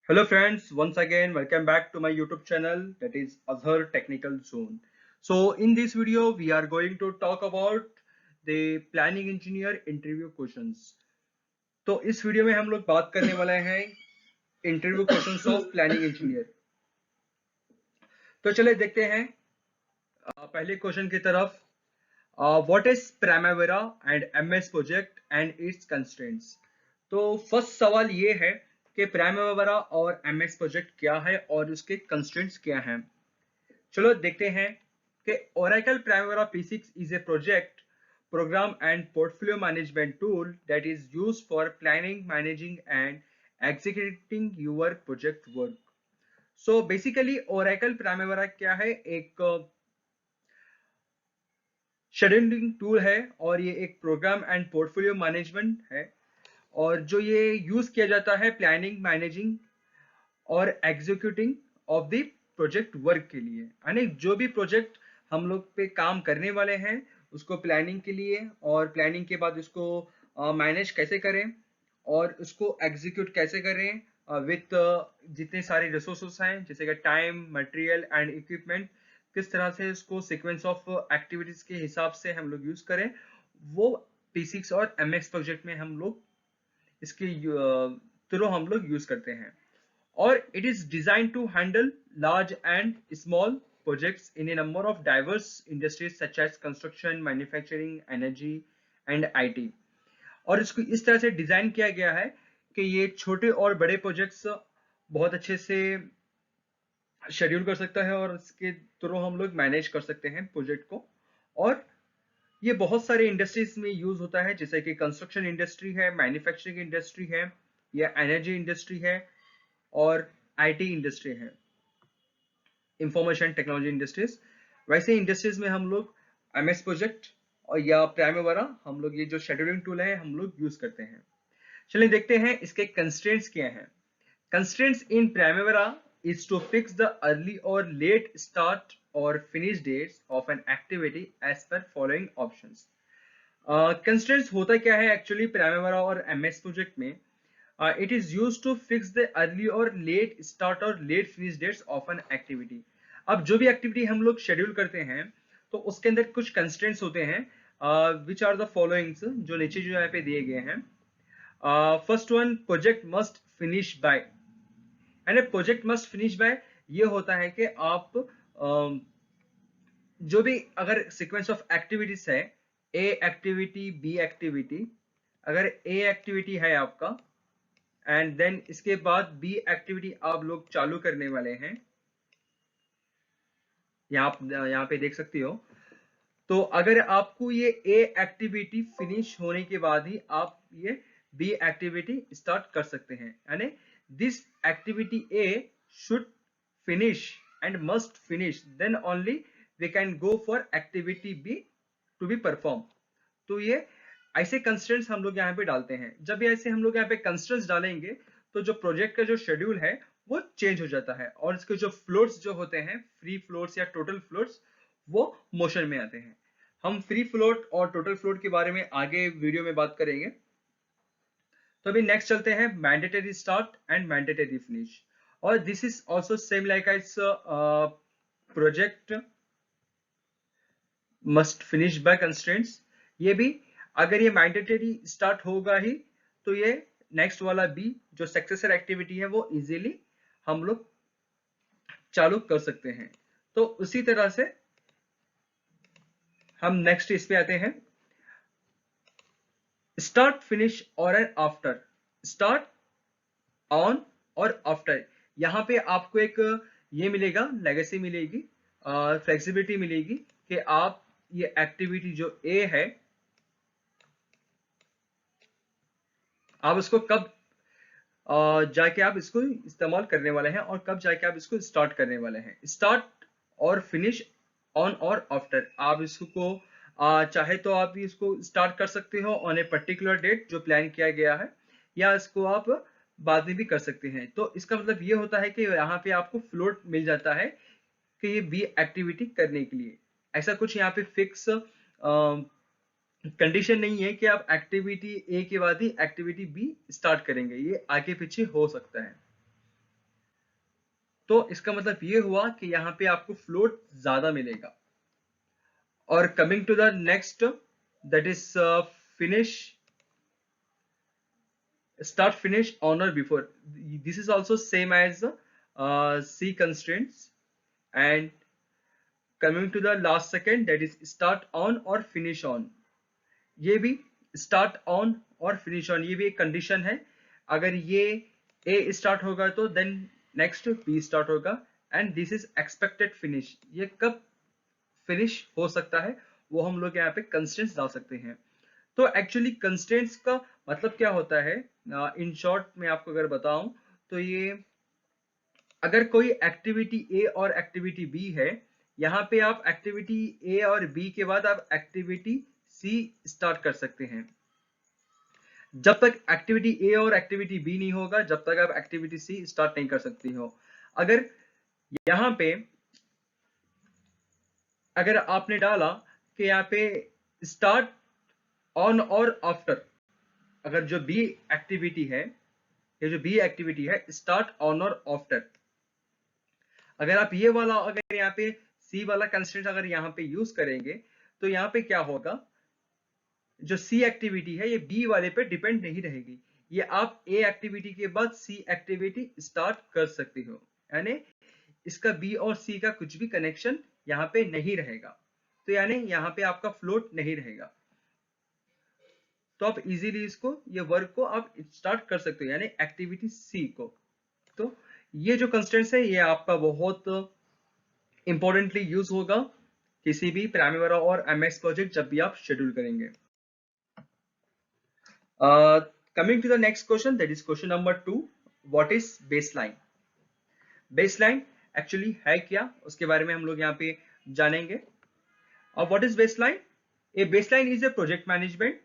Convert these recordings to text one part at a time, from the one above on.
Hello friends, once again welcome back to my YouTube channel, that is Azhar Technical Zone. So in this video we are going to talk about the planning engineer interview questions. तो इस video में हम लोग बात करने वाले हैं interview questions of planning engineer. तो चले देखते हैं पहले क्वेश्चन की तरफ। What is Primavera and MS project and it's constraints. तो फर्स्ट सवाल ये है कि प्राइमवेरा और एमएस प्रोजेक्ट क्या है और उसके कंस्ट्रेंट्स क्या हैं। चलो देखते हैं कि Oracle Primavera P6 is a project, program and portfolio management tool that is used for planning, managing and executing your project work. So basically Oracle Primavera क्या है, एक शेड्यूलिंग टूल है और ये एक प्रोग्राम एंड पोर्टफोलियो मैनेजमेंट है और जो ये यूज किया जाता है प्लानिंग, मैनेजिंग और executing of the project work के लिए। यानी जो भी प्रोजेक्ट हम लोग पे काम करने वाले हैं उसको प्लानिंग के लिए और प्लानिंग के बाद उसको मैनेज कैसे करें और उसको एग्जीक्यूट कैसे करें विथ जितने सारे रिसोर्सेस हैं जैसे कि टाइम, मटेरियल एंड इक्विपमेंट, किस तरह से उसको सीक्वेंस ऑफ एक्टिविटीज के हिसाब से हम लोग यूज करें, वो P6 और MX प्रोजेक्ट में हम लोग इसके थ्रू हम लोग यूज करते हैं। और it is designed to handle large and small projects in a number of diverse industries such as construction, manufacturing, energy and IT। और इसको इस तरह से डिजाइन किया गया है कि ये छोटे और बड़े प्रोजेक्ट्स बहुत अच्छे से शेड्यूल कर सकता है और इसके थ्रू हम लोग मैनेज कर सकते हैं प्रोजेक्ट को। और ये बहुत सारे इंडस्ट्रीज में यूज होता है जैसे कि कंस्ट्रक्शन इंडस्ट्री है, मैन्युफैक्चरिंग इंडस्ट्री है या एनर्जी इंडस्ट्री है और आईटी इंडस्ट्री है, इंफॉर्मेशन टेक्नोलॉजी इंडस्ट्रीज। वैसे इंडस्ट्रीज में हम लोग एमएस प्रोजेक्ट और या प्राइमवेरा हम लोग ये जो शेड्यूलिंग टूल है हम लोग यूज करते हैं। चलिए देखते हैं इसके कंस्ट्रेंट्स क्या हैं। Constraints in Primavera is to fix the early or late start or finish dates of an activity as per following options। Constraints होता क्या है एक्चुअली Primavera और MS प्रोजेक्ट में? It is used to fix the early or late start or late finish dates of an activity। अब जो भी activity हम लोग शेड्यूल करते हैं तो उसके अंदर कुछ कंस्ट्रेंट्स होते हैं विच आर द फॉलोइंग्स, जो नीचे जो यहाँ पे दिए गए हैं। First one, project must finish by. And project must finish by ये होता है कि आप जो भी अगर सीक्वेंस ऑफ एक्टिविटीज है, ए एक्टिविटी, बी एक्टिविटी, अगर ए एक्टिविटी है आपका एंड देन इसके बाद बी एक्टिविटी आप लोग चालू करने वाले हैं, यहाँ पे देख सकते हो। तो अगर आपको ये ए एक्टिविटी फिनिश होने के बाद ही आप ये बी एक्टिविटी स्टार्ट कर सकते हैं। यानी this activity A should finish and must finish, then only we can go for activity B to be perform. तो ये ऐसे कंस्ट्रेंट्स हम लोग यहाँ पे डालते हैं। जब भी ऐसे हम लोग यहाँ पे कंस्ट्रेंट्स डालेंगे तो जो प्रोजेक्ट का जो शेड्यूल है वो चेंज हो जाता है और इसके जो फ्लोट्स जो होते हैं, फ्री फ्लोट्स या टोटल फ्लोट्स, वो मोशन में आते हैं। हम फ्री फ्लोट और टोटल फ्लोट के बारे में आगे वीडियो में बात करेंगे। तो अभी नेक्स्ट चलते हैं mandatory start and mandatory finish. और this is also same like it's project must finish by constraints. ये भी अगर ये मैंडेटरी स्टार्ट होगा ही तो ये नेक्स्ट वाला बी जो सक्सेसर एक्टिविटी है वो इजीली हम लोग चालू कर सकते हैं। तो उसी तरह से हम नेक्स्ट इस पे आते हैं, स्टार्ट, फिनिश और एन आफ्टर। स्टार्ट, ऑन और आफ्टर, यहाँ पे आपको एक ये मिलेगा, लेगेसी मिलेगी, फ्लेक्सिबिलिटी मिलेगी कि आप ये एक्टिविटी जो ए है आप इसको कब जाके आप इसको इस्तेमाल करने वाले हैं और कब जाके आप इसको स्टार्ट करने वाले हैं। स्टार्ट और फिनिश, ऑन और आफ्टर, आप इसको चाहे तो आप इसको स्टार्ट कर सकते हो ऑन ए पर्टिकुलर डेट जो प्लान किया गया है, या इसको आप बाद में भी कर सकते हैं। तो इसका मतलब ये होता है कि यहाँ पे आपको फ्लोट मिल जाता है कि ये बी एक्टिविटी करने के लिए। ऐसा कुछ यहाँ पे फिक्स कंडीशन नहीं है कि आप एक्टिविटी ए के बाद ही एक्टिविटी बी स्टार्ट करेंगे, ये आगे पीछे हो सकता है। तो इसका मतलब ये हुआ कि यहाँ पे आपको फ्लोट ज्यादा मिलेगा। और coming to the next, that is finish, start, finish, on or before. This is also same as C constraints. And coming to the last second, that is start on or finish on. ये भी start on और finish on, ये भी एक condition है। अगर ये A start होगा तो then next B start होगा, and this is expected finish। ये कब finish हो सकता है वो हम लोग यहाँ पे constraints डाल सकते हैं। तो एक्चुअली कंस्ट्रेंट्स का मतलब क्या होता है, इन शॉर्ट में आपको अगर बताऊं तो ये, अगर कोई एक्टिविटी ए और एक्टिविटी बी है, यहाँ पे आप एक्टिविटी ए और बी के बाद आप एक्टिविटी सी स्टार्ट कर सकते हैं। जब तक एक्टिविटी ए और एक्टिविटी बी नहीं होगा, जब तक आप एक्टिविटी सी स्टार्ट नहीं कर सकती हो। अगर यहाँ पे अगर आपने डाला कि यहाँ पे स्टार्ट ऑन और आफ्टर, अगर जो बी एक्टिविटी है, ये जो बी एक्टिविटी है स्टार्ट ऑन और आफ्टर, अगर आप ये वाला अगर यहाँ पे सी वाला कंस्ट्रेंट अगर यहाँ पे यूज करेंगे तो यहाँ पे क्या होगा, जो सी एक्टिविटी है ये बी वाले पे डिपेंड नहीं रहेगी, ये आप ए एक्टिविटी के बाद सी एक्टिविटी स्टार्ट कर सकते हो, यानी इसका बी और सी का कुछ भी कनेक्शन यहाँ पे नहीं रहेगा। तो यानी यहाँ पे आपका फ्लोट नहीं रहेगा, तो आप इजीली इसको, ये वर्क को आप स्टार्ट कर सकते हो, यानी एक्टिविटी सी को। तो ये जो कंस्ट्रेंट्स है ये आपका बहुत इंपॉर्टेंटली यूज होगा किसी भी प्राइमेरा और एमएक्स प्रोजेक्ट जब भी आप शेड्यूल करेंगे। Coming to the next question, that is question number 2, what is baseline. Baseline actually है क्या, उसके बारे में हम लोग यहाँ पे जानेंगे। What is baseline? A baseline is a project management,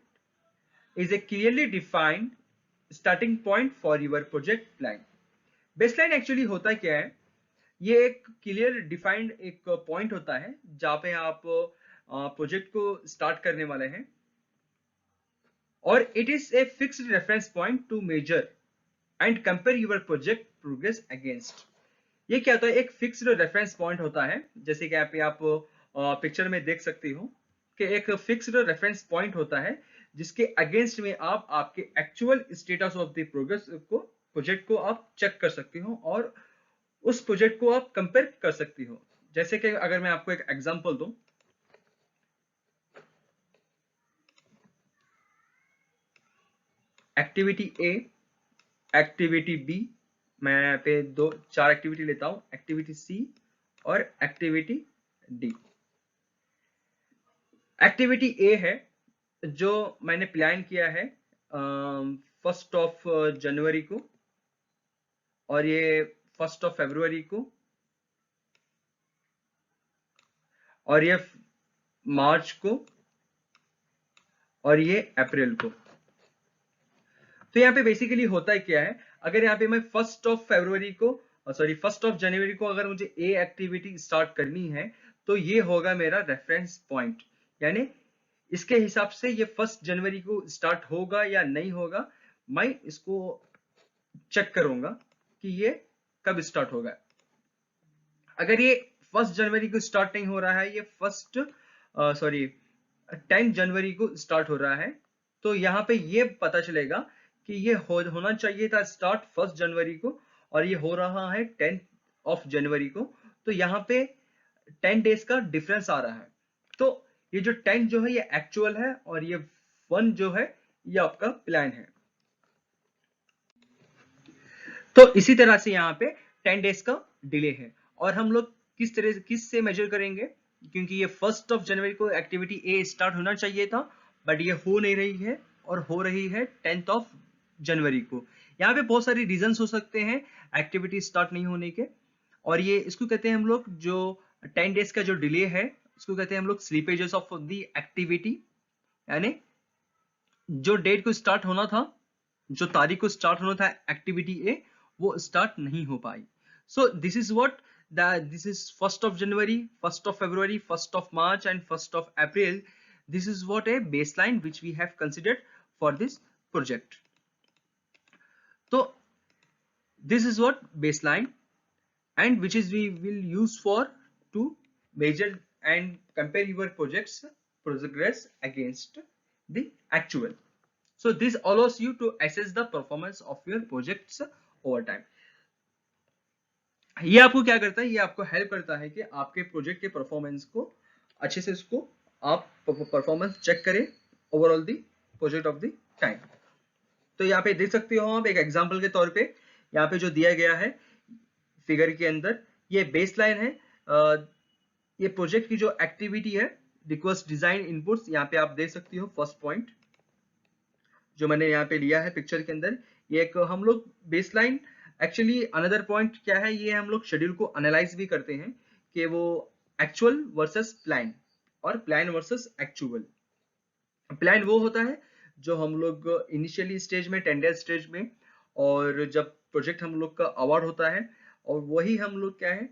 is a clearly defined starting point for your project plan। Baseline actually होता क्या है, ये एक क्लियर डिफाइंड एक पॉइंट होता है जहां पे आप प्रोजेक्ट को स्टार्ट करने वाले हैं, और it is a fixed reference point to measure and compare your project progress against. ये क्या होता है, एक फिक्स्ड रेफरेंस पॉइंट होता है, जैसे कि यहाँ पे आप पिक्चर में देख सकते हो कि एक फिक्स्ड रेफरेंस पॉइंट होता है जिसके अगेंस्ट में आप आपके actual status of the progress को, प्रोजेक्ट को आप चेक कर सकते हो और उस प्रोजेक्ट को आप कंपेयर कर सकते हो। जैसे कि अगर मैं आपको एक एग्जांपल दूं, एक्टिविटी ए, एक्टिविटी बी, मैं यहाँ पे 4 एक्टिविटी लेता हूं, एक्टिविटी सी और एक्टिविटी डी। एक्टिविटी ए है जो मैंने प्लान किया है 1 जनवरी को, और ये 1 फरवरी को, और ये मार्च को, और ये अप्रैल को। तो यहाँ पे बेसिकली होता है क्या है, अगर यहाँ पे मैं 1 फरवरी को, सॉरी 1 जनवरी को अगर मुझे ए एक्टिविटी स्टार्ट करनी है तो ये होगा मेरा रेफरेंस पॉइंट, यानी इसके हिसाब से ये 1 जनवरी को स्टार्ट होगा या नहीं होगा, मैं इसको चेक करूंगा कि ये कब स्टार्ट होगा। अगर ये 1 जनवरी को स्टार्ट नहीं हो रहा है, ये 10 जनवरी को स्टार्ट हो रहा है, तो यहाँ पे ये पता चलेगा कि ये होना चाहिए था स्टार्ट 1 जनवरी को और ये हो रहा है 10 जनवरी को, तो यहाँ पे 10 डेज का डिफरेंस आ रहा है। तो ये जो 10 जो है ये एक्चुअल है और ये 1 जो है ये आपका प्लान है। तो इसी तरह से यहाँ पे 10 डेज का डिले है, और हम लोग किस से मेजर करेंगे, क्योंकि ये 1 जनवरी को एक्टिविटी ए स्टार्ट होना चाहिए था बट ये हो नहीं रही है और हो रही है 10 जनवरी को। यहाँ पे बहुत सारी रीजंस हो सकते हैं एक्टिविटी स्टार्ट नहीं होने के, और ये इसको कहते हैं हम लोग, जो 10 डेज का जो डिले है इसको कहते हैं हम लोग स्लीपेजेस ऑफ द एक्टिविटी, यानी जो डेट को स्टार्ट होना था, जो तारीख को स्टार्ट होना था एक्टिविटी ए, वो स्टार्ट नहीं हो पाई। So this is what this is 1 January, 1 February, 1 March and 1 April. This is what a baseline which we have considered for this project. So this is what baseline, and which is we will use for to measure and compare your project's progress against the actual. So this allows you to assess the performance of your projects over time. ये आपको क्या करता है, ये आपको help करता है कि आपके प्रोजेक्ट के परफॉर्मेंस को अच्छे से उसको आप परफॉर्मेंस चेक करें overall the project of the time. तो यहाँ पे देख सकते हो आप एक एग्जांपल के तौर पे यहाँ पे जो दिया गया है फिगर के अंदर, ये बेसलाइन है। ये प्रोजेक्ट की जो एक्टिविटी है, रिक्वेस्ट डिजाइन इनपुट्स, यहाँ पे आप देख सकते हो फर्स्ट पॉइंट जो मैंने यहाँ पे लिया है पिक्चर के अंदर, ये एक हम लोग बेसलाइन। एक्चुअली अनदर पॉइंट क्या है, ये हम लोग शेड्यूल को एनालाइज भी करते हैं कि वो एक्चुअल वर्सेस प्लान और प्लान वर्सेस एक्चुअल। प्लान वो होता है जो हम लोग इनिशियली स्टेज में, टेंडर स्टेज में, और जब प्रोजेक्ट हम लोग का अवार्ड होता है, और वही हम लोग क्या है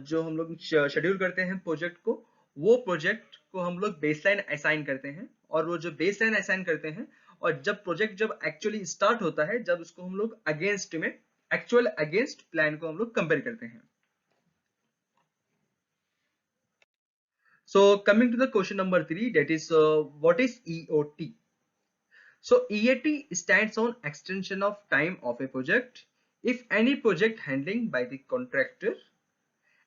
जो हम लोग शेड्यूल करते हैं प्रोजेक्ट को, वो प्रोजेक्ट को हम लोग बेसलाइन असाइन करते हैं। और वो जो बेसलाइन असाइन करते हैं, और जब प्रोजेक्ट जब एक्चुअली स्टार्ट होता है, जब उसको हम लोग अगेंस्ट में, एक्चुअल अगेंस्ट प्लान को हम लोग कंपेयर करते हैं। So coming to the question number 3, that is what is EOT? So EAT stands on extension of time of a project. If any project handling by the contractor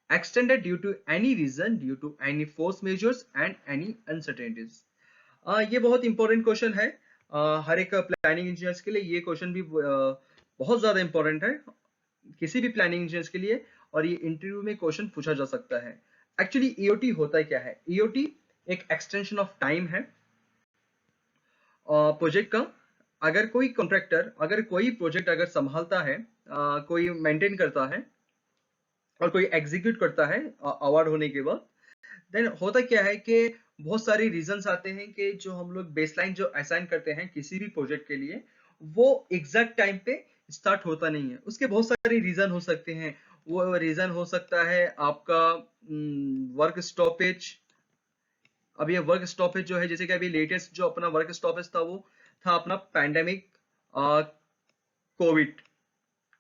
extended due to any reason, due to any force measures and any uncertainties. ये बहुत important question है हर एक planning engineers के लिए। ये question भी बहुत ज्यादा इंपॉर्टेंट है किसी भी प्लानिंग इंजीनियर्स के लिए, और ये इंटरव्यू में क्वेश्चन पूछा जा सकता है। एक्चुअली ईओटी होता है क्या है? ईओटी एक एक्सटेंशन ऑफ टाइम है प्रोजेक्ट का। अगर कोई कॉन्ट्रैक्टर, अगर कोई प्रोजेक्ट अगर संभालता है, कोई मेंटेन करता है और कोई एग्जीक्यूट करता है अवार्ड होने के बाद, देन होता क्या है कि बहुत सारे रीजंस आते हैं कि जो हम लोग बेसलाइन जो असाइन करते हैं किसी भी प्रोजेक्ट के लिए, वो एग्जैक्ट टाइम पे स्टार्ट होता नहीं है। उसके बहुत सारे रीजन हो सकते हैं। वो रीजन हो सकता है आपका वर्क स्टॉपेज। अब ये वर्क स्टॉपेज जो है, जैसे कि अभी लेटेस्ट जो अपना वर्क स्टॉपेज था, वो था अपना पैंडेमिक कोविड।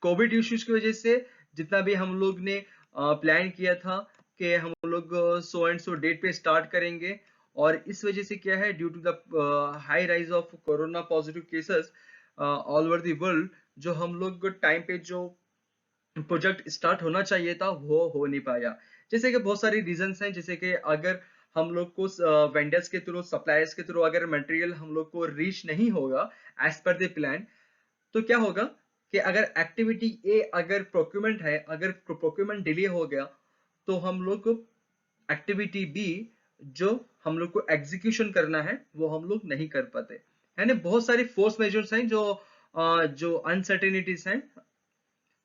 कोविड इश्यूज की वजह से जितना भी हम लोग ने प्लान किया था कि हम लोग सो एंड सो डेट पे स्टार्ट करेंगे, और इस वजह से क्या है, due to the high rise of corona positive cases all over the world, जो हम लोग टाइम पे जो प्रोजेक्ट स्टार्ट होना चाहिए था वो हो नहीं पाया। जैसे कि बहुत सारी रीजंस हैं, जैसे कि अगर हम लोग को वेंडर्स के थ्रू, सप्लायर्स के थ्रू अगर मटेरियल हम लोग को रीच नहीं होगा एज पर द प्लान, तो क्या होगा कि अगर एक्टिविटी ए अगर प्रोक्यूरमेंट है, अगर प्रोक्यूरमेंट डिले हो गया, तो हम लोग एक्टिविटी बी जो हम लोग को एग्जीक्यूशन करना है वो हम लोग नहीं कर पाते। है ना, बहुत सारी फोर्स मेजर्स हैं जो अनसर्टेनिटीज हैं,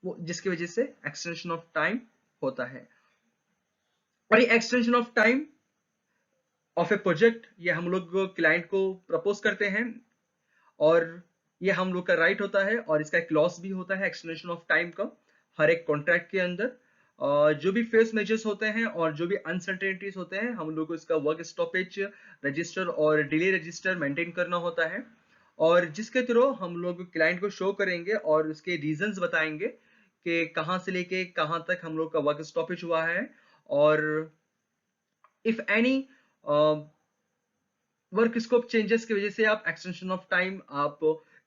वो जिसकी वजह से एक्सटेंशन ऑफ टाइम होता है। और ये extension of time of A project, ये हम लोग क्लाइंट को प्रपोज करते हैं, और ये हम लोग का राइट होता है, और इसका एक लॉस भी होता है एक्सटेंशन ऑफ टाइम का हर एक कॉन्ट्रैक्ट के अंदर। जो भी फेस मेजर्स होते हैं और जो भी अनसर्टेनिटीज होते हैं, हम लोग को इसका वर्क स्टॉपेज रजिस्टर और डिले रजिस्टर मेंटेन करना होता है, और जिसके थ्रू हम लोग क्लाइंट को शो करेंगे और उसके रीजंस बताएंगे कि कहाँ से लेके कहाँ तक हम लोग का वर्क स्टॉपेज हुआ है, और if any work scope changes की वजह से आप एक्सटेंशन ऑफ टाइम आप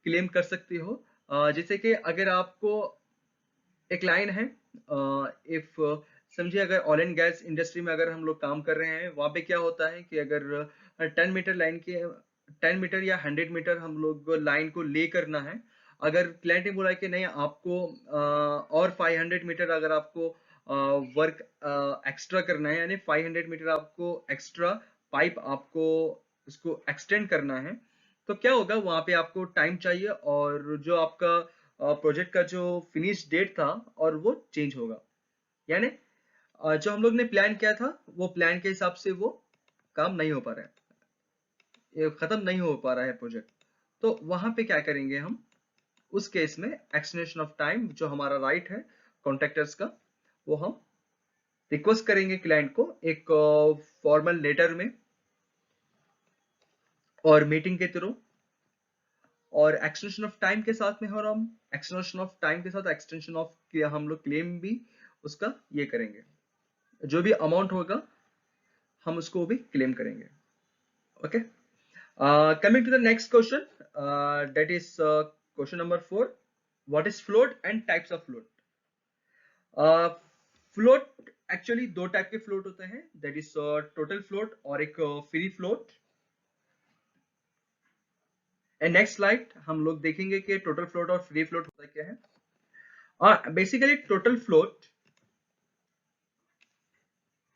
क्लेम कर सकते हो। जैसे कि अगर आपको एक लाइन है, इफ समझिए अगर ऑयल एंड गैस इंडस्ट्री में अगर हम लोग काम कर रहे हैं, वहां पे क्या होता है कि अगर 10 मीटर लाइन के 10 मीटर या 100 मीटर हम लोग लाइन को ले करना है, अगर क्लाइंट ने बोला कि नहीं आपको और 500 मीटर अगर आपको वर्क एक्स्ट्रा करना है, यानी 500 मीटर आपको एक्स्ट्रा पाइप आपको उसको एक्सटेंड करना है, तो क्या होगा, वहां पे आपको टाइम चाहिए, और जो आपका प्रोजेक्ट का जो फिनिश डेट था और वो चेंज होगा। यानी जो हम लोग ने प्लान किया था वो प्लान के हिसाब से वो काम नहीं हो पा रहा है, ये खत्म नहीं हो पा रहा है प्रोजेक्ट। तो वहां पे क्या करेंगे हम, उस केस में एक्सटेंशन ऑफ टाइम जो हमारा राइट है कॉन्ट्रैक्टर्स का, वो हम रिक्वेस्ट करेंगे क्लाइंट को एक फॉर्मल लेटर में और मीटिंग के थ्रू, और एक्सटेंशन ऑफ टाइम के साथ में, और हम एक्सटेंशन ऑफ टाइम के साथ एक्सटेंशन ऑफ हम लोग क्लेम भी उसका ये करेंगे, जो भी अमाउंट होगा हम उसको भी क्लेम करेंगे। Okay, coming to the next question, that is question number 4, what is float and types of float. Float actually दो टाइप के फ्लोट होते हैं, दैट इज टोटल फ्लोट और एक free float. And next slide हम लोग देखेंगे कि टोटल फ्लोट और फ्री फ्लोट होता क्या है। Basically total float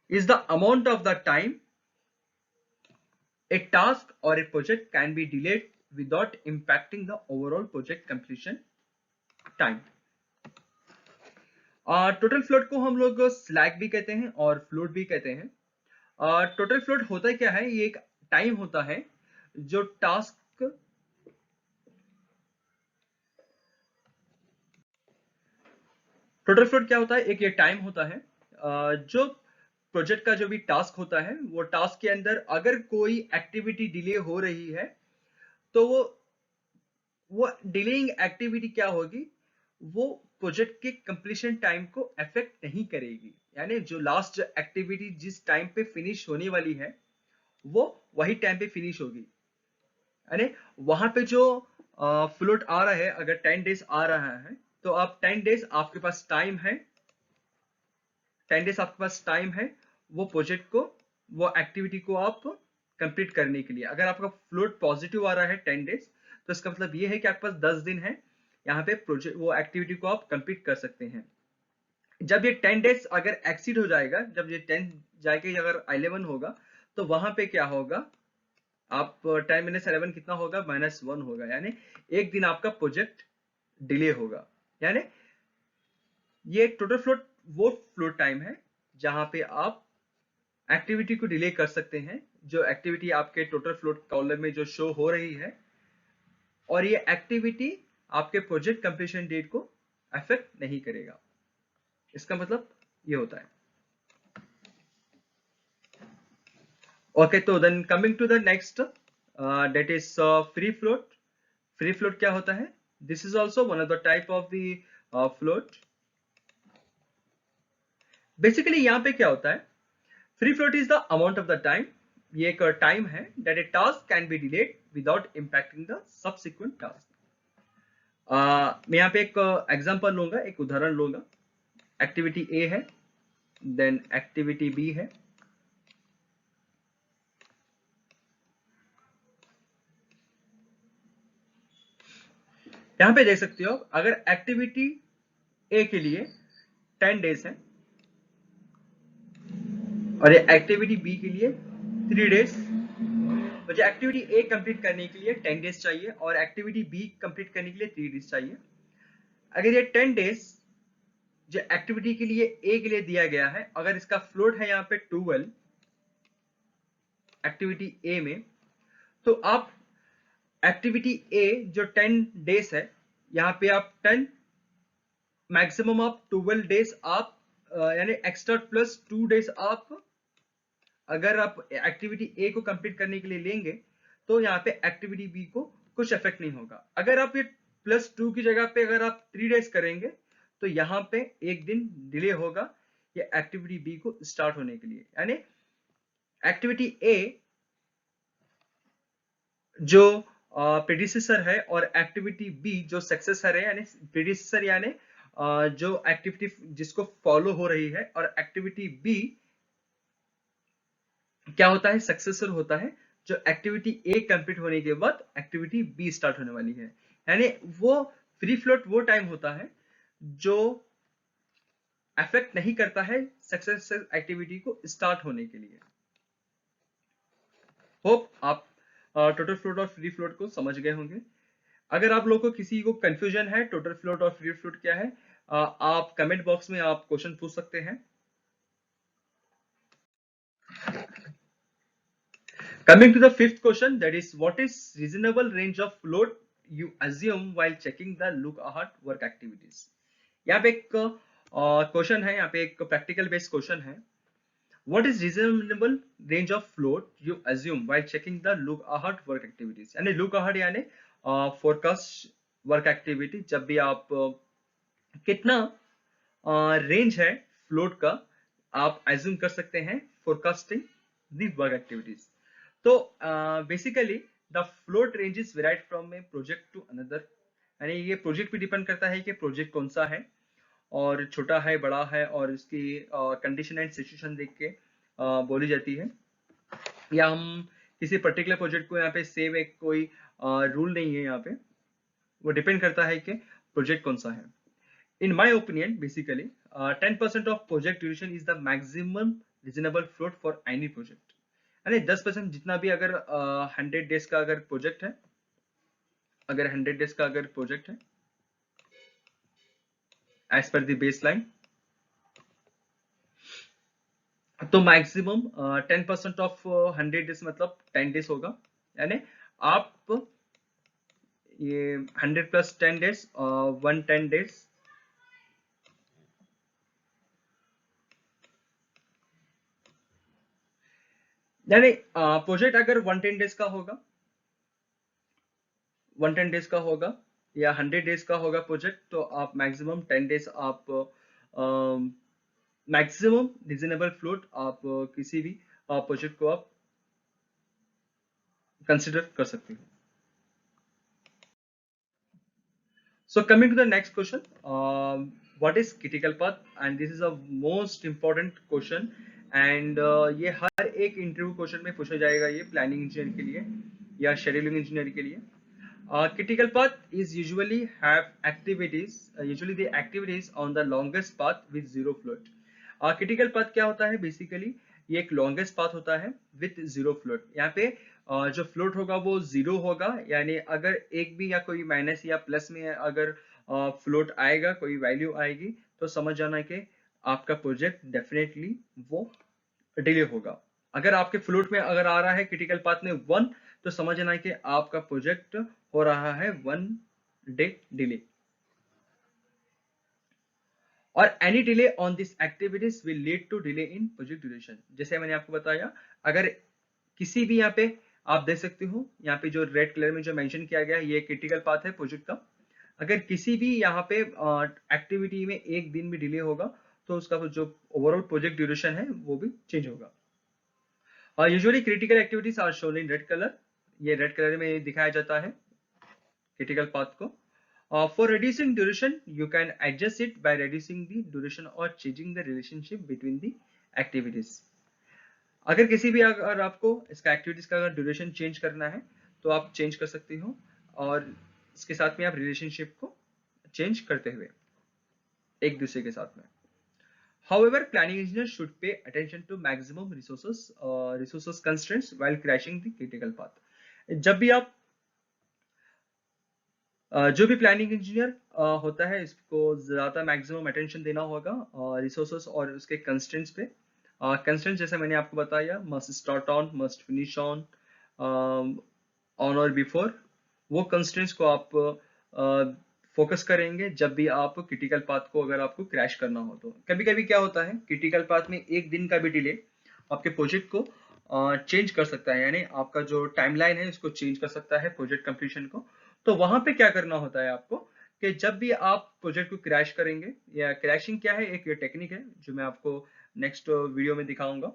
is the amount of the time a task or a project can be delayed without impacting the overall project completion time। Total float को हम लोग स्लैक भी कहते हैं और फ्लोट भी कहते हैं। टोटल फ्लोट होता क्या है, ये एक टाइम होता है जो टास्क टोटल फ्लोट क्या होता है, एक ये टाइम होता है जो प्रोजेक्ट का जो भी टास्क होता है वो टास्क के अंदर अगर कोई एक्टिविटी डिले हो रही है तो वो डिलेइंग एक्टिविटी क्या होगी, वो प्रोजेक्ट के कंप्लीशन टाइम को अफेक्ट नहीं करेगी। यानी जो लास्ट एक्टिविटी जिस टाइम पे फिनिश होने वाली है वो वही टाइम पे फिनिश होगी। यानी वहां पे जो फ्लोट आ रहा है, अगर 10 डेज आ रहा है तो आप 10 डेज आपके पास टाइम है, 10 डेज आपके पास टाइम है वो प्रोजेक्ट को, वो एक्टिविटी को आप कंप्लीट करने के लिए। अगर आपका फ्लोट पॉजिटिव आ रहा है 10 डेज तो इसका मतलब ये है कि आपके पास 10 दिन है यहाँ पे प्रोजेक्ट वो एक्टिविटी को आप कंप्लीट कर सकते हैं। जब ये 10 डेज अगर एक्सीड हो जाएगा, जब ये 10 जाके अगर 11 होगा तो वहां पे क्या होगा, आप 10 माइनस 11 कितना होगा, -1 होगा। यानी एक दिन आपका प्रोजेक्ट डिले होगा। यानी ये टोटल फ्लोट वो फ्लोट टाइम है जहां पे आप एक्टिविटी को डिले कर सकते हैं, जो एक्टिविटी आपके टोटल फ्लोट कॉलम में जो शो हो रही है, और ये एक्टिविटी आपके प्रोजेक्ट कंप्लीशन डेट को अफेक्ट नहीं करेगा। इसका मतलब ये होता है। ओके, तो then coming to the next, that is free float. Free float क्या होता है, this is also one of the type of the float. Basically यहाँ पे क्या होता है, free float is the amount of the time, ये एक टाइम है that a task can be delayed without impacting the subsequent task. मैं यहाँ पे एक एग्जांपल लूंगा, एक उदाहरण लूंगा। एक्टिविटी ए है, देन एक्टिविटी बी है, यहाँ पे देख सकते हो अगर एक्टिविटी ए के लिए 10 डेज है और ये एक्टिविटी बी के लिए 3 डेज, मुझे एक्टिविटी ए कंप्लीट करने के लिए 10 डेज चाहिए और एक्टिविटी बी कंप्लीट करने के लिए 3 डेज चाहिए। अगर ये 10 डेज जो एक्टिविटी के लिए ए के लिए दिया गया है, अगर इसका फ्लोट है यहाँ पे 12 एक्टिविटी ए में, तो आप एक्टिविटी ए जो 10 डेज है, यहाँ पे आप 10 मैक्सिमम आप 12 डेज आप यानी एक्स्ट्रा प्लस 2 डेज आप अगर आप एक्टिविटी ए को कंप्लीट करने के लिए लेंगे तो यहाँ पे एक्टिविटी बी को कुछ इफेक्ट नहीं होगा। अगर आप ये +2 की जगह पे अगर आप 3 डेज करेंगे तो यहाँ पे एक दिन डिले होगा ये एक्टिविटी बी को स्टार्ट होने के लिए। यानी एक्टिविटी ए जो प्रेडिसेसर है और एक्टिविटी बी जो सक्सेसर है, यानी प्रेडिसेसर यानी जो एक्टिविटी जिसको फॉलो हो रही है, और एक्टिविटी बी क्या होता है, सक्सेसर होता है जो एक्टिविटी ए कंप्लीट होने के बाद एक्टिविटी बी स्टार्ट होने वाली है। यानी वो फ्री फ्लोट वो टाइम होता है जो अफेक्ट नहीं करता है सक्सेसर एक्टिविटी को स्टार्ट होने के लिए। होप आप टोटल फ्लोट और फ्री फ्लोट को समझ गए होंगे। अगर आप लोगों को किसी को कंफ्यूजन है टोटल फ्लोट और फ्री फ्लोट क्या है, आप कमेंट बॉक्स में आप क्वेश्चन पूछ सकते हैं। Coming to the fifth question, that is what is reasonable range of float you assume while checking the look-ahead work activities। यहाँ पे एक क्वेश्चन है, यहाँ पे एक प्रैक्टिकल बेस्ड क्वेश्चन है। What is reasonable range of float you assume while checking the look-ahead work activities। यानी look-ahead यानी फोरकास्ट वर्क एक्टिविटी, जब भी आप कितना रेंज है फ्लोट का आप एज्यूम कर सकते हैं फोरकास्टिंग द वर्क एक्टिविटीज। तो basically the float ranges varied from a project to another, यानी ये प्रोजेक्ट पे डिपेंड करता है कि प्रोजेक्ट कौन सा है, और छोटा है बड़ा है, और इसकी कंडीशन एंड सिचुएशन देख के बोली जाती है। या हम किसी पर्टिकुलर प्रोजेक्ट को यहाँ पे सेम एक कोई रूल नहीं है यहाँ पे, वो डिपेंड करता है कि प्रोजेक्ट कौन सा है। In my opinion basically 10% of project duration is the maximum reasonable float for any project, यानी 10% जितना भी अगर 100 डेज का अगर प्रोजेक्ट है, अगर 100 डेज का अगर प्रोजेक्ट है एज पर द बेस लाइन, तो मैक्सिमम 10% ऑफ 100 डेज मतलब 10 डेज होगा, यानी आप ये 100 प्लस 10 डेज 110 डेज, यानी प्रोजेक्ट अगर 110 डेज का होगा, 110 डेज का होगा या 100 डेज का होगा प्रोजेक्ट, तो आप मैक्सिमम 10 डेज आप मैक्सिमम रीजनेबल फ्लोट आप किसी भी प्रोजेक्ट को आप कंसिडर कर सकते हो। So coming to the next question, what is critical path? And this is a most important question, and ये हर एक इंटरव्यू क्वेश्चन में पूछा जाएगा, ये प्लानिंग इंजीनियर के लिए या शेड्यूलिंग इंजीनियर के लिए। Critical path is usually have activities, usually the activities on the longest path with zero float. Critical path क्या होता है बेसिकली, ये एक लॉन्गेस्ट पाथ होता है विथ जीरो फ्लोट। यहाँ पे जो फ्लोट होगा वो जीरो होगा, यानी अगर एक भी या कोई माइनस या प्लस में अगर फ्लोट आएगा, कोई वैल्यू आएगी, तो समझ जाना कि आपका प्रोजेक्ट डेफिनेटली वो डिले होगा। अगर आपके फ्लोट में अगर आ रहा है क्रिटिकल पाथ में 1, तो समझना है कि आपका प्रोजेक्ट हो रहा है 1 डे डिले। और any delay on this activities will lead to delay in project duration. जैसे मैंने आपको बताया, अगर किसी भी यहाँ पे आप देख सकते हो, यहाँ पे जो रेड कलर में जो मेंशन किया गया है, ये क्रिटिकल पाथ है प्रोजेक्ट का। अगर किसी भी यहाँ पे एक्टिविटी में एक दिन भी डिले होगा, तो उसका जो ओवरऑल प्रोजेक्ट ड्यूरेशन है वो भी चेंज होगा। Usually critical activities are shown in red colour, ये रेड कलर में दिखाया जाता है क्रिटिकल पाथ को। For reducing duration, you can adjust it by reducing the duration or changing the relationship between the activities. अगर किसी भी अगर आपको इसका एक्टिविटीज का अगर ड्यूरेशन चेंज करना है, तो आप चेंज कर सकते हो, और इसके साथ में आप रिलेशनशिप को चेंज करते हुए एक दूसरे के साथ में। However, planning engineers should pay attention to maximum resources constraints while crashing the critical path. जब भी आप जो भी प्लानिंग इंजीनियर होता है, इसको ज्यादा मैक्सिमम अटेंशन देना होगा रिसोर्सेस और उसके कंस्ट्रेंट्स पे। कंस्ट्रेंट्स जैसे मैंने आपको बताया, must start on, must finish on, on और बिफोर, वो कंस्ट्रेंट्स को आप फोकस करेंगे जब भी आप क्रिटिकल पाथ को अगर आपको क्रैश करना हो। तो कभी कभी क्या होता है, क्रिटिकल पाथ में एक दिन का भी डिले आपके प्रोजेक्ट को चेंज कर सकता है, यानी आपका जो टाइमलाइन है उसको चेंज कर सकता है प्रोजेक्ट कंप्लीशन को। तो वहां पे क्या करना होता है आपको, कि जब भी आप प्रोजेक्ट को क्रैश करेंगे, या क्रैशिंग क्या है, एक टेक्निक है जो मैं आपको नेक्स्ट वीडियो में दिखाऊंगा।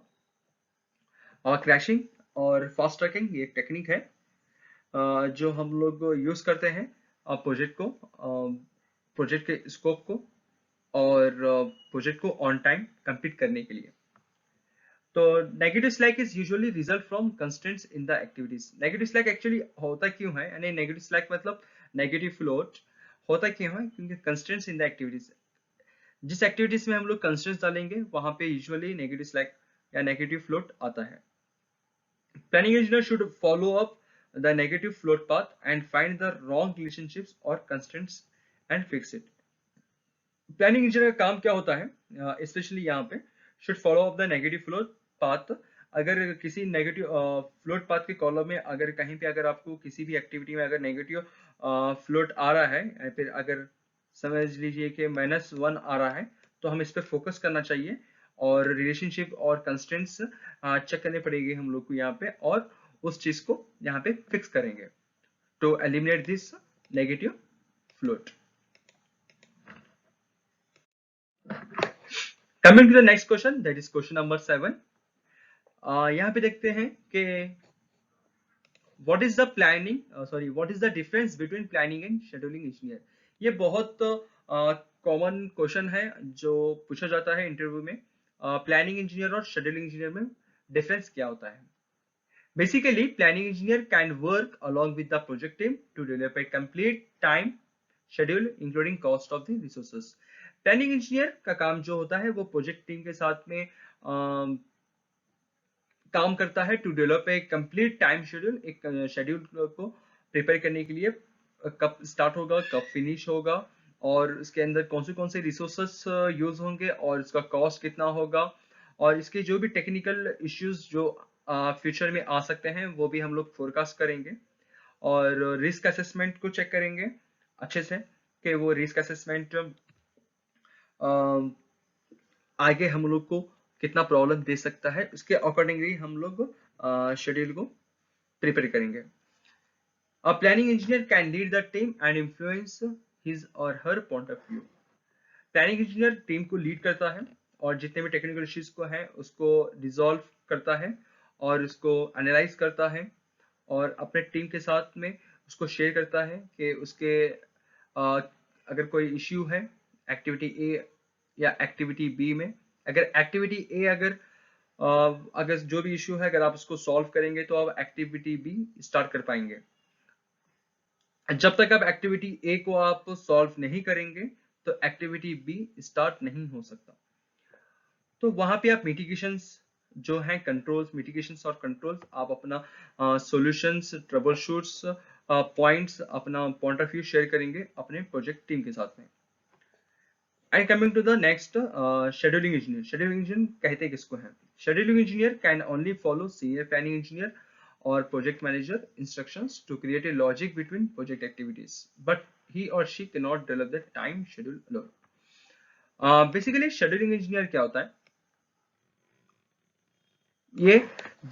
क्रैशिंग और फास्ट ट्रैकिंग ये एक टेक्निक है जो हम लोग यूज करते हैं प्रोजेक्ट को, प्रोजेक्ट के स्कोप को और प्रोजेक्ट को ऑन टाइम कंप्लीट करने के लिए। तो negative slack is usually result from constraints in the activities. Negative slack actually होता क्यों है, यानी नेगेटिव स्लैक मतलब नेगेटिव फ्लोट होता क्यों है, क्योंकि कंस्ट्रेंट्स इन द एक्टिविटीज, जिस एक्टिविटीज में हम लोग कंस्ट्रेंट्स डालेंगे वहां पे यूजुअली नेगेटिव स्लैक या नेगेटिव फ्लोट आता है। Planning engineer should follow up the negative float path and find the wrong relationships और constraints and fix it. Planning engineer का काम क्या होता है, स्पेशली यहाँ पे, should follow up the negative float path. अगर किसी नेगेटिव फ्लोट पाथ के कॉलम में अगर कहीं पे अगर आपको किसी भी एक्टिविटी में अगर नेगेटिव फ्लोट आ रहा है, या फिर अगर समझ लीजिए कि -1 आ रहा है, तो हम इस पे फोकस करना चाहिए और रिलेशनशिप और कंस्ट्रेंट्स चेक करने पड़ेगी हम लोग को यहाँ पे, और उस चीज को यहाँ पे फिक्स करेंगे to eliminate this negative float. Coming to the next question, that is question number 7। यहाँ पे देखते हैं कि what is the what is the difference between planning and scheduling engineer. ये बहुत कॉमन क्वेश्चन है जो पूछा जाता है इंटरव्यू में। प्लानिंग इंजीनियर और शेड्यूलिंग इंजीनियर में डिफरेंस क्या होता है। Basically, planning engineer can work along with the project team to develop a complete time schedule, including cost of the resources. Planning engineer का काम जो होता है वो प्रोजेक्ट टीम के साथ में काम करता है to develop a complete time schedule, एक शेड्यूल को प्रिपेयर करने के लिए कब स्टार्ट होगा, कब फिनिश होगा, और इसके अंदर कौन से रिसोर्सेस यूज होंगे, और इसका कॉस्ट कितना होगा, और इसके जो भी टेक्निकल इश्यूज जो फ्यूचर में आ सकते हैं वो भी हम लोग फोरकास्ट करेंगे, और रिस्क असेसमेंट को चेक करेंगे अच्छे से कि वो रिस्क असेसमेंट आगे हम लोग को कितना प्रॉब्लम दे सकता है, उसके अकॉर्डिंगली हम लोग शेड्यूल को प्रिपेयर करेंगे। A planning engineer can lead the team and influence his or her point of view. Planning engineer team को लीड करता है और जितने भी टेक्निकल इश्यूज को है उसको रिजॉल्व करता है और उसको एनालाइज करता है और अपने टीम के साथ में उसको शेयर करता है कि उसके अगर कोई इश्यू है एक्टिविटी ए या एक्टिविटी बी में, अगर एक्टिविटी ए अगर जो भी इश्यू है अगर आप उसको सॉल्व करेंगे तो आप एक्टिविटी बी स्टार्ट कर पाएंगे। जब तक आप एक्टिविटी ए को आप सॉल्व नहीं करेंगे तो एक्टिविटी बी स्टार्ट नहीं हो सकता। तो वहां पे आप मिटिगेशंस जो हैं, मिटिगेशंस और कंट्रोल्स, आप अपना सॉल्यूशंस, ट्रबल शूट्स, पॉइंट्स, अपना पॉइंट ऑफ व्यू शेयर करेंगे अपने प्रोजेक्ट टीम के साथ में। And coming to the next, scheduling engineer. Scheduling engineer कहते किसको हैं? Scheduling engineer can only follow senior planning engineer or project manager instructions to create a logic between project activities, but he or she cannot develop the time schedule alone. Basically scheduling engineer क्या होता है? ये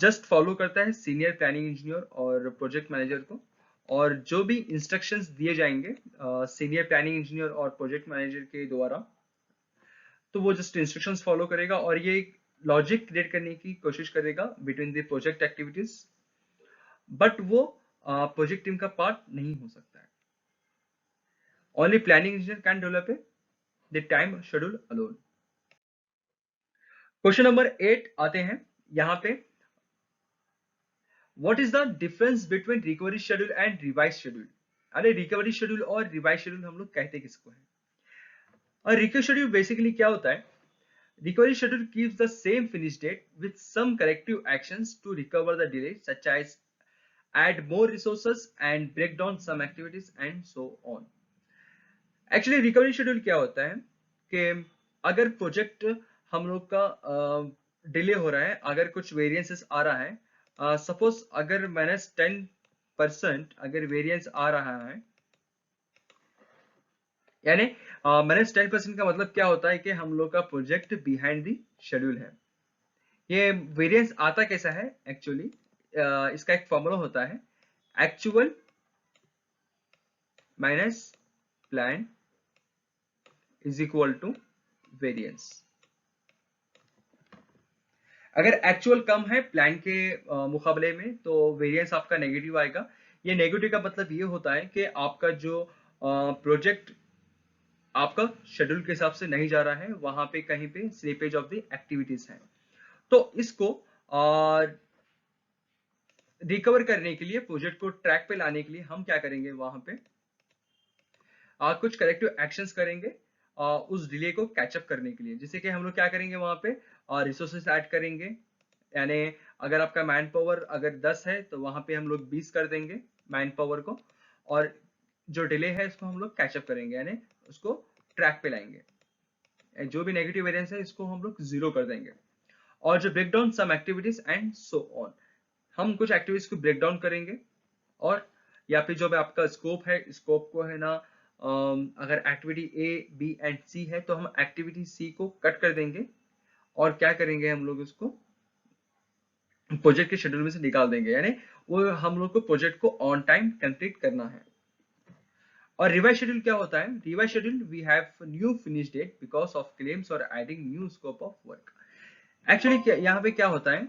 just follow करता है senior planning engineer और project manager को, और जो भी इंस्ट्रक्शंस दिए जाएंगे सीनियर प्लानिंग इंजीनियर और प्रोजेक्ट मैनेजर के द्वारा, तो वो जस्ट इंस्ट्रक्शंस फॉलो करेगा और ये लॉजिक क्रिएट करने की कोशिश करेगा between the project activities, but वो प्रोजेक्ट टीम का पार्ट नहीं हो सकता है। Only planning engineer can develop the time schedule alone. Question number 8 आते हैं यहाँ पे। What is the difference between recovery schedule and revise schedule? अरे रिकवरी शेड्यूल और रिवाइज शेड्यूल हम लोग कहते किसको है? और रिकवरी शेड्यूल बेसिकली क्या होता है? Recovery schedule keeps the same finish date with some corrective actions to recover the delay, such as add more resources and break down some activities and so on. Actually recovery schedule क्या होता है कि अगर project हम लोग का delay हो रहा है, अगर कुछ वेरिएंसेस आ रहा है, सपोज अगर -10% अगर वेरिएंस आ रहा है, यानी -10% का मतलब क्या होता है कि हम लोग का प्रोजेक्ट बिहाइंड द शेड्यूल है। ये वेरिएंस आता कैसा है? एक्चुअली इसका एक फॉर्मूला होता है, actual minus plan is equal to variance. अगर एक्चुअल कम है प्लान के मुकाबले में तो वेरिएंस आपका नेगेटिव आएगा। ये नेगेटिव का मतलब ये होता है कि आपका जो प्रोजेक्ट आपका शेड्यूल के हिसाब से नहीं जा रहा है, वहां पे कहीं पे स्लिपेज ऑफ द एक्टिविटीज है। तो इसको रिकवर करने के लिए, प्रोजेक्ट को ट्रैक पे लाने के लिए हम क्या करेंगे, वहां पे कुछ करेक्टिव एक्शंस करेंगे उस डिले को कैचअप करने के लिए। जैसे कि हम लोग क्या करेंगे, वहां पे रिसोर्सेस ऐड करेंगे, यानी अगर आपका मैन पावर अगर 10 है तो वहां पे हम लोग 20 कर देंगे मैन पावर को, और जो डिले है इसको हम लोग कैचअप करेंगे, यानी उसको ट्रैक पे लाएंगे। जो भी नेगेटिव वेरिएंस है इसको हम लोग 0 कर देंगे। और जो break down some activities and so on, हम कुछ एक्टिविटीज को ब्रेक डाउन करेंगे, और या फिर जो भी आपका स्कोप है, स्कोप को है ना, अगर एक्टिविटी ए बी एंड सी है तो हम एक्टिविटी सी को कट कर देंगे और क्या करेंगे, हम लोग उसको प्रोजेक्ट के शेड्यूल में से निकाल देंगे, यानी वो हम लोग को प्रोजेक्ट को ऑन टाइम कंप्लीट करना है। और रिवाइज शेड्यूल क्या होता है? Revise schedule we have new finish date because of claims और adding new scope of work. Actually क्या यहाँ पे क्या होता है,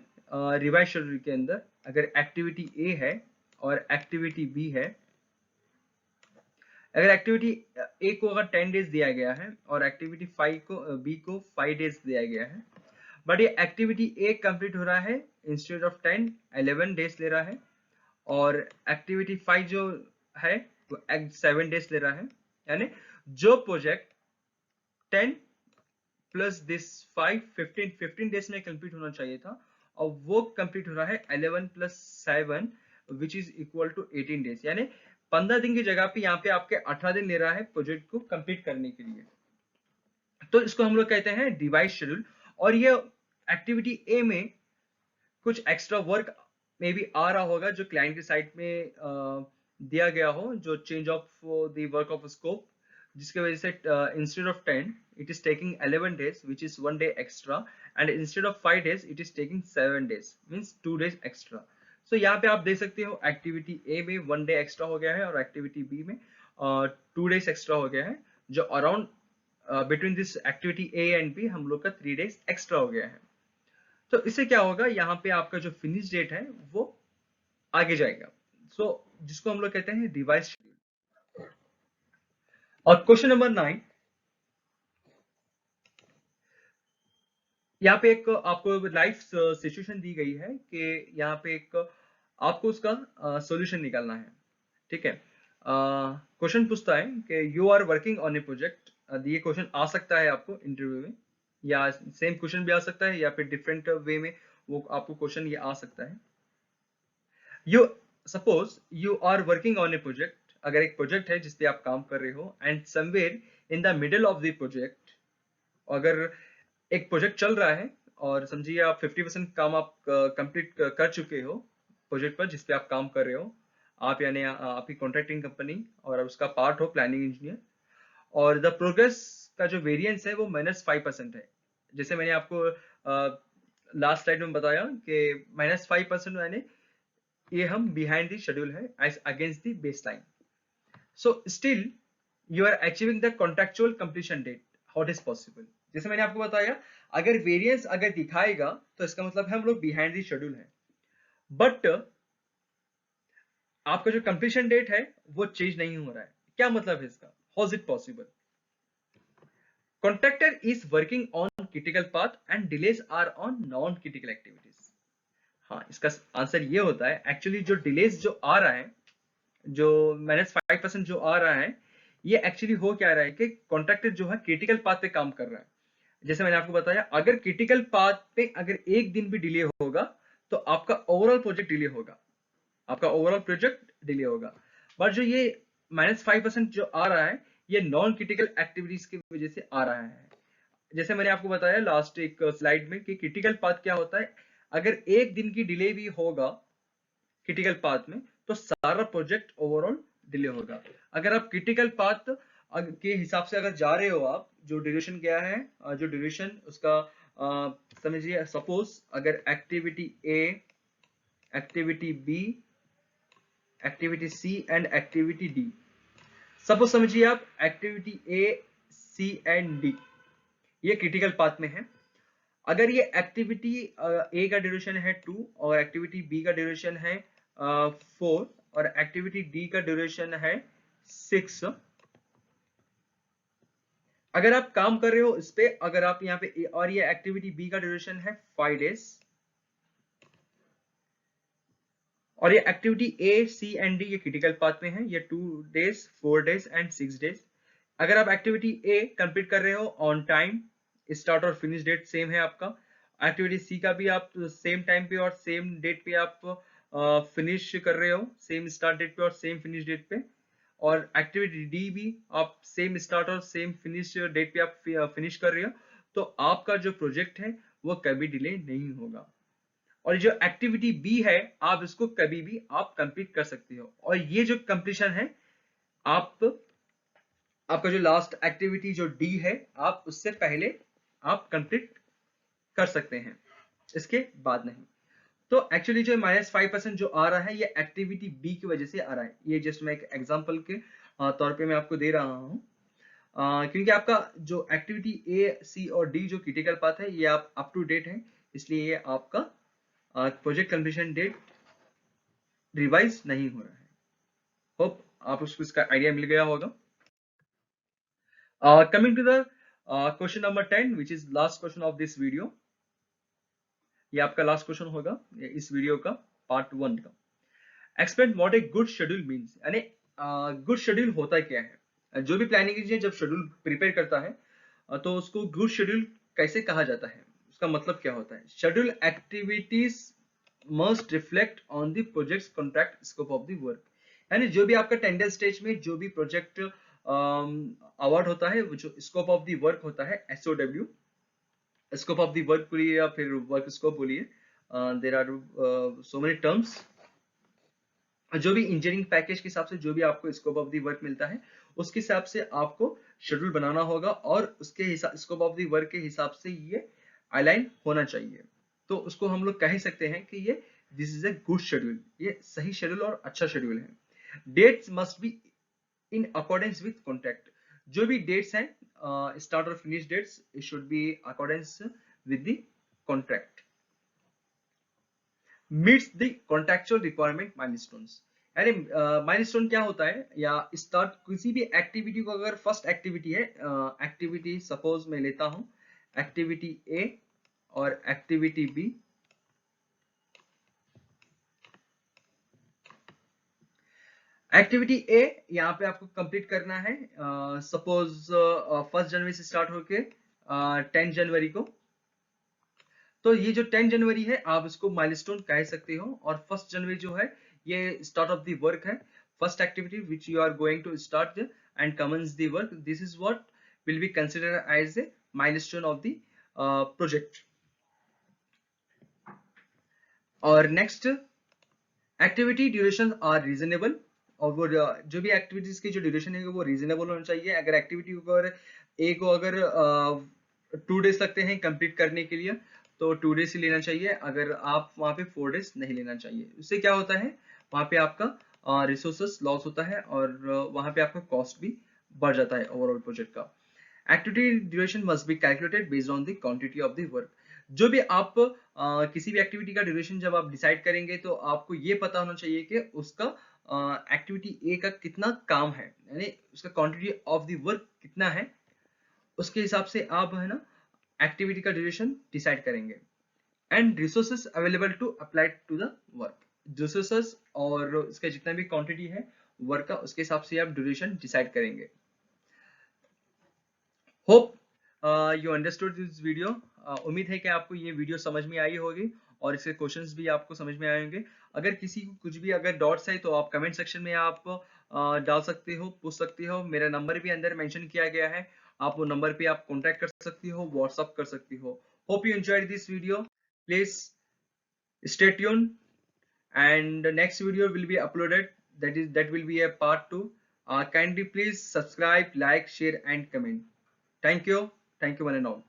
रिवाइज शेड्यूल के अंदर अगर एक्टिविटी ए है और एक्टिविटी बी है, अगर एक्टिविटी ए को अगर 10 डेज दिया गया है और एक्टिविटी 5 को बी को 5 डेज दिया गया है, बट ये एक्टिविटी ए कंप्लीट हो रहा है इंस्टेड ऑफ 10 11 डेज ले रहा है, और एक्टिविटी 5 जो है वो 7 डेज ले रहा है। यानी जो प्रोजेक्ट 10 प्लस दिस 15 डेज में कंप्लीट होना चाहिए था, और वो कंप्लीट हो रहा है 11 plus 7 which is equal to 18 days. यानी 15 दिन की जगह पे यहाँ पे आपके 18 दिन ले रहा है प्रोजेक्ट को कंप्लीट करने के लिए। तो इसको हम लोग कहते हैं डिवाइस शेड्यूल। और ये एक्टिविटी ए में कुछ एक्स्ट्रा वर्क में भी आ रहा होगा जो क्लाइंट की साइड में दिया गया हो, जो change of the work of scope, जिसकी वजह से instead of 10 it is taking 11 days which is 1 day extra, and instead of 5 days it is taking 7 days means 2 days extra। so यहाँ पे आप देख सकते हो एक्टिविटी ए में 1 day extra हो गया है और एक्टिविटी बी में 2 days extra हो गया है, जो around between this activity A and B हम लोग का 3 days extra हो गया है। तो इससे क्या होगा, यहाँ पे आपका जो फिनिश डेट है वो आगे जाएगा। जिसको हम लोग कहते हैं रिवाइज शेड्यूल। और क्वेश्चन नंबर 9, यहाँ पे एक आपको लाइफ सिचुएशन दी गई है कि यहाँ पे एक आपको उसका सॉल्यूशन निकालना है। ठीक है, क्वेश्चन पूछता है कि you are working on a project. ये क्वेश्चन आ सकता है आपको इंटरव्यू में, या सेम क्वेश्चन भी आ सकता है, या फिर डिफरेंट वे में वो आपको क्वेश्चन ये आ सकता है। You suppose you are working on a project, अगर एक प्रोजेक्ट है जिसपे आप काम कर रहे हो, and somewhere in the middle of the project, अगर एक प्रोजेक्ट चल रहा है और समझिए आप 50% काम आप कंप्लीट कर चुके हो प्रोजेक्ट पर जिसपे आप काम कर रहे हो, आप यानी आपकी कॉन्ट्रैक्टिंग कंपनी और उसका पार्ट हो प्लानिंग इंजीनियर, और द प्रोग्रेस का जो वेरिएंस है वो -5% है। जैसे मैंने आपको लास्ट स्लाइड में बताया कि -5% यानी ये हम बिहाइंड द शेड्यूल है as against the baseline. So still you are achieving the contractual completion date, how it is possible? जैसे मैंने आपको बताया, अगर वेरिएंस अगर दिखाएगा तो इसका मतलब है हम लोग बिहाइंड द शेड्यूल है, बट आपका जो कंप्लीशन डेट है वो चेंज नहीं हो रहा है। क्या मतलब है इसका? How is it possible? Contractor is working on critical path and delays are on non critical activities. हाँ, इसका आंसर ये होता है, एक्चुअली जो डिलेज जो आ रहा है, जो -5% जो आ रहा है, ये एक्चुअली हो क्या रहा है कि कॉन्ट्रैक्टर जो है क्रिटिकल पाथ पे काम कर रहा है। जैसे मैंने आपको बताया, अगर क्रिटिकल पाथ पे अगर एक दिन भी डिले होगा तो आपका ओवरऑल प्रोजेक्ट डिले होगा, आपका ओवरऑल प्रोजेक्ट डिले होगा। बट जो ये -5% जो आ रहा है, ये नॉन क्रिटिकल एक्टिविटीज की वजह से आ रहा है। जैसे मैंने आपको बताया लास्ट एक स्लाइड में कि क्रिटिकल पाथ क्या होता है, अगर एक दिन की डिले भी होगा क्रिटिकल पाथ में तो सारा प्रोजेक्ट ओवरऑल डिले होगा। अगर आप क्रिटिकल पाथ के हिसाब से अगर जा रहे हो, आप जो ड्यूरेशन क्या है, जो ड्यूरेशन उसका समझिए, सपोज अगर activity A, activity B, activity C and activity D, suppose समझिए आप activity A, C and D ये क्रिटिकल पाथ में है। अगर ये एक्टिविटी ए का ड्यूरेशन है 2 और एक्टिविटी बी का ड्यूरेशन है 4 और एक्टिविटी डी का ड्यूरेशन है 6, अगर आप काम कर रहे हो इस पे, अगर आप यहाँ पे और ये एक्टिविटी बी का ड्यूरेशन है 5 डेज और ये activity A, C and D ये क्रिटिकल पाथ में है, ये 2 डेज, 4 डेज एंड 6 डेज। अगर आप एक्टिविटी ए कंप्लीट कर रहे हो ऑन टाइम, स्टार्ट और फिनिश डेट सेम है आपका, एक्टिविटी सी का भी आप सेम टाइम पे और सेम डेट पे आप फिनिश कर रहे हो, सेम स्टार्ट डेट पे और सेम फिनिश डेट पे, और एक्टिविटी डी भी आप सेम स्टार्ट और सेम फिनिश डेट पे आप फिनिश कर रहे हो, तो आपका जो प्रोजेक्ट है वो कभी डिले नहीं होगा। और जो एक्टिविटी बी है, आप इसको कभी भी आप कंप्लीट कर सकते हो, और ये जो कंप्लीशन है आपका जो लास्ट एक्टिविटी जो डी है, आप उससे पहले आप कंप्लीट कर सकते हैं, इसके बाद नहीं। तो एक्चुअली जो -5% जो आ रहा है ये एक्टिविटी बी की वजह से आ रहा है। ये जस्ट मैं एक एग्जांपल के तौर पे मैं आपको दे रहा हूँ, क्योंकि आपका जो एक्टिविटी ए, सी और डी जो क्रिटिकल पाथ है ये आप अप टू डेट है, इसलिए ये आपका प्रोजेक्ट कंप्लीशन डेट रिवाइज नहीं हो रहा है। होप आप उसको इसका आइडिया मिल गया होगा। Coming to the question number 10, which is last question of this video. ये आपका लास्ट क्वेश्चन होगा इस वीडियो का पार्ट 1 का। Explain what A good schedule means, यानी गुड शेड्यूल होता क्या है। जो भी प्लानिंग एजेंट जब शेड्यूल प्रिपेयर करता है तो उसको गुड शेड्यूल कैसे कहा जाता है, उसका मतलब क्या होता है। Schedule activities must reflect on the projects contract scope of the work, यानी जो भी आपका टेंडर स्टेज में जो भी प्रोजेक्ट अवार्ड होता है, वो जो स्कोप ऑफ द वर्क होता है, SOW, scope of the work बोलिए या फिर वर्क स्कोप बोलिए, there are so many terms. जो भी इंजीनियरिंग पैकेज के हिसाब से जो भी आपको स्कोप ऑफ द वर्क मिलता है उसके हिसाब से आपको शेड्यूल बनाना होगा और उसके हिसाब स्कोप ऑफ द वर्क के हिसाब से ये अलाइन होना चाहिए। तो उसको हम लोग कह सकते हैं कि ये this is a good schedule, ये सही शेड्यूल और अच्छा शेड्यूल है। Dates must be in accordance with contract, जो भी डेट्स हैं स्टार्ट और finish dates, it should be accordance with the contract. Meets the contractual requirement milestones, यानी माइलस्टोन क्या होता है, या स्टार्ट किसी भी एक्टिविटी को, अगर फर्स्ट एक्टिविटी है, एक्टिविटी सपोज मैं लेता हूं एक्टिविटी ए और एक्टिविटी बी, एक्टिविटी ए यहाँ पे आपको कंप्लीट करना है सपोज 1 जनवरी से स्टार्ट होके 10 जनवरी को। तो ये जो 10 जनवरी है आप इसको माइलस्टोन कह सकते हो, और 1 जनवरी जो है ये स्टार्ट ऑफ द वर्क है, first activity which you are going to start and commence the work, this is what will be considered as a milestone of the project. और next, activity duration are reasonable, और वो जो भी activities की जो duration है वो reasonable होना चाहिए। अगर एक्टिविटी को अगर ए को अगर 2 डेज लगते हैं कंप्लीट करने के लिए तो 2 डेज ही लेना चाहिए, अगर आप वहाँ पे 4 डेज नहीं लेना चाहिए। उससे क्या होता है, वहाँ पे आपका रिसोर्सेस लॉस होता है और वहाँ पे आपका कॉस्ट भी बढ़ जाता है ओवरऑल प्रोजेक्ट का। Activity duration must be calculated based on the quantity of the work, जो भी आप किसी भी एक्टिविटी का ड्यूरेशन जब आप डिसाइड करेंगे तो आपको ये पता होना चाहिए कि उसका एक्टिविटी ए का कितना काम है, यानी उसका क्वांटिटी ऑफ द वर्क कितना है, उसके हिसाब से आप है ना एक्टिविटी का ड्यूरेशन डिसाइड करेंगे। And resources available to apply to the work, resources और इसका जितना भी क्वांटिटी है वर्क का उसके हिसाब से आप ड्यूरेशन डिसाइड करेंगे। Hope you understood this video, उम्मीद है कि आपको ये वीडियो समझ में आई होगी और इसके क्वेश्चंस भी आपको समझ में आएंगे। अगर किसी को कुछ भी अगर डाउट्स है तो आप कमेंट सेक्शन में आप डाल सकते हो, पूछ सकते हो। मेरा नंबर भी अंदर मेंशन किया गया है, आप वो नंबर पे आप कांटेक्ट कर सकती हो, व्हाट्सअप कर सकती हो। Hope you enjoyed this video, please stay tuned and the next video will be uploaded, that will be a part 2. Kindly please subscribe, like, share and comment. Thank you one and all.